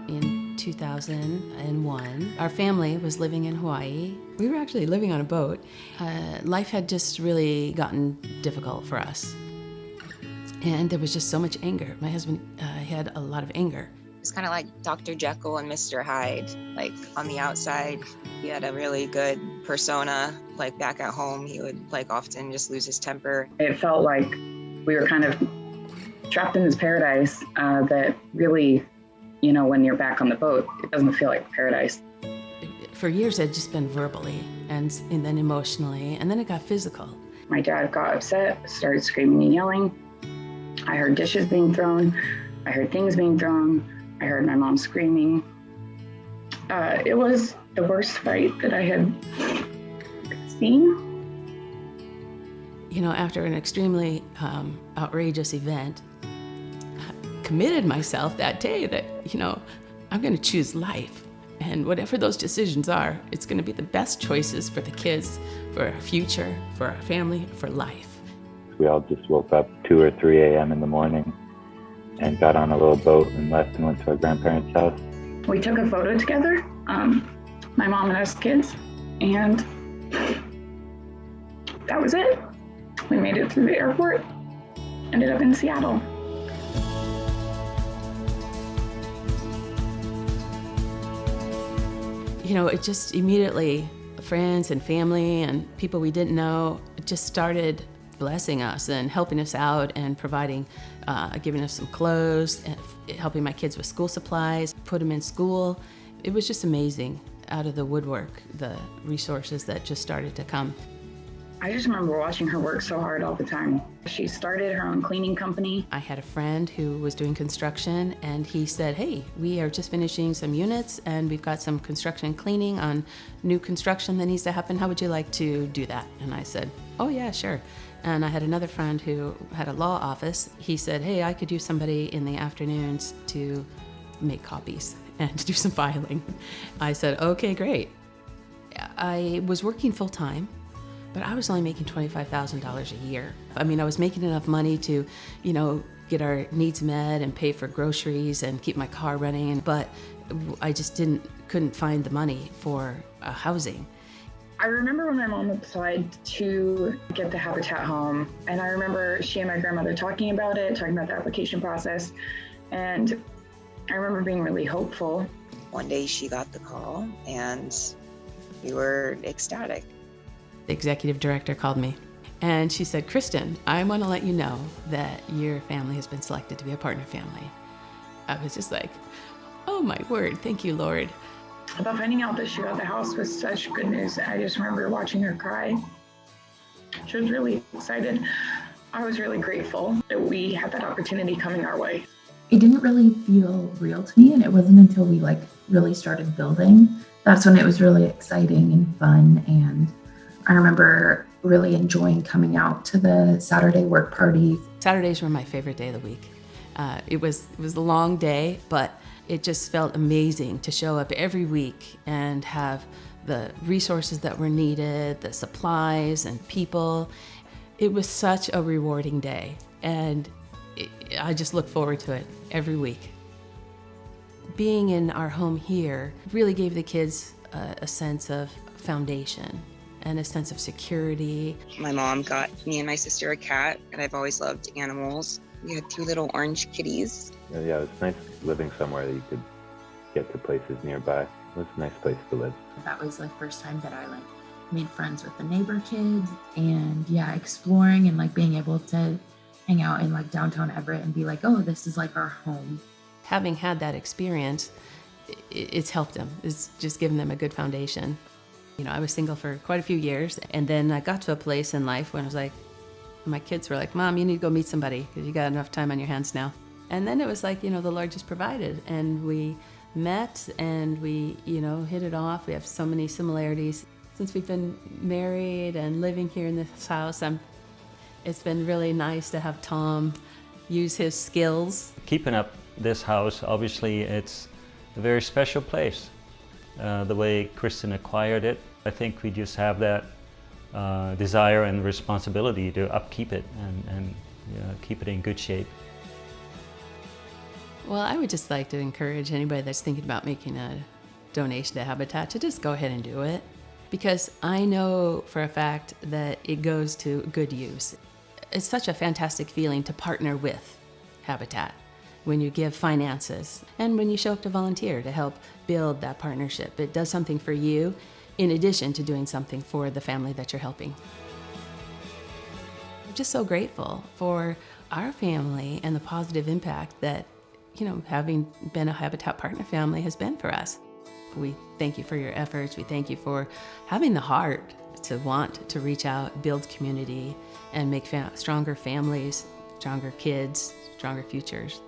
in 2001. Our family was living in Hawaii. We were actually living on a boat. Life had just really gotten difficult for us. And there was just so much anger. My husband had a lot of anger. It's kind of like Dr. Jekyll and Mr. Hyde. Like on the outside, he had a really good persona. Like back at home, he would like often just lose his temper. It felt like we were kind of trapped in this paradise that really, you know, when you're back on the boat, it doesn't feel like paradise. For years, it had just been verbally and then emotionally, and then it got physical. My dad got upset, started screaming and yelling. I heard dishes being thrown. I heard things being thrown. I heard my mom screaming. It was the worst fight that I had seen. You know, after an extremely outrageous event, I committed myself that day that, you know, I'm going to choose life. And whatever those decisions are, it's going to be the best choices for the kids, for our future, for our family, for life. We all just woke up 2 or 3 a.m. in the morning and got on a little boat and left and went to our grandparents' house. We took a photo together, my mom and us kids, and that was it. We made it through the airport, ended up in Seattle. You know, it just immediately, friends and family and people we didn't know just started blessing us and helping us out and providing, giving us some clothes, and helping my kids with school supplies, put them in school. It was just amazing. Out of the woodwork, the resources that just started to come. I just remember watching her work so hard all the time. She started her own cleaning company. I had a friend who was doing construction, and he said, hey, we are just finishing some units and we've got some construction cleaning on new construction that needs to happen. How would you like to do that? And I said, oh yeah, sure. And I had another friend who had a law office. He said, hey, I could use somebody in the afternoons to make copies and to do some filing. I said, okay, great. I was working full time, but I was only making $25,000 a year. I mean, I was making enough money to, you know, get our needs met and pay for groceries and keep my car running, but I just couldn't find the money for housing. I remember when my mom applied to get the Habitat home, and I remember she and my grandmother talking about the application process, and I remember being really hopeful. One day she got the call and we were ecstatic. The executive director called me and she said, Kristen, I want to let you know that your family has been selected to be a partner family. I was just like, oh my word, thank you, Lord. About finding out that she got the house was such good news. I just remember watching her cry. She was really excited. I was really grateful that we had that opportunity coming our way. It didn't really feel real to me, and it wasn't until we really started building. That's when it was really exciting and fun, and I remember really enjoying coming out to the Saturday work parties. Saturdays were my favorite day of the week. It was a long day, but it just felt amazing to show up every week and have the resources that were needed, the supplies and people. It was such a rewarding day, and I just look forward to it every week. Being in our home here really gave the kids a sense of foundation and a sense of security. My mom got me and my sister a cat, and I've always loved animals. We had 2 little orange kitties. Yeah, it was nice living somewhere that you could get to places nearby. It was a nice place to live. That was the first time that I made friends with the neighbor kids, and yeah, exploring and being able to hang out in downtown Everett and be like, oh, this is our home. Having had that experience, it's helped them. It's just given them a good foundation. You know, I was single for quite a few years, and then I got to a place in life when I was like, my kids were like, Mom, you need to go meet somebody because you got enough time on your hands now. And then it was like, you know, the Lord just provided, and we met and we, you know, hit it off. We have so many similarities. Since we've been married and living here in this house, it's been really nice to have Tom use his skills. Keeping up this house, obviously it's a very special place. The way Kristen acquired it, I think we just have that desire and responsibility to upkeep it and keep it in good shape. Well, I would just like to encourage anybody that's thinking about making a donation to Habitat to just go ahead and do it, because I know for a fact that it goes to good use. It's such a fantastic feeling to partner with Habitat when you give finances and when you show up to volunteer to help build that partnership. It does something for you in addition to doing something for the family that you're helping. I'm just so grateful for our family and the positive impact that, having been a Habitat Partner family has been for us. We thank you for your efforts. We thank you for having the heart to want to reach out, build community, and make stronger families, stronger kids, stronger futures.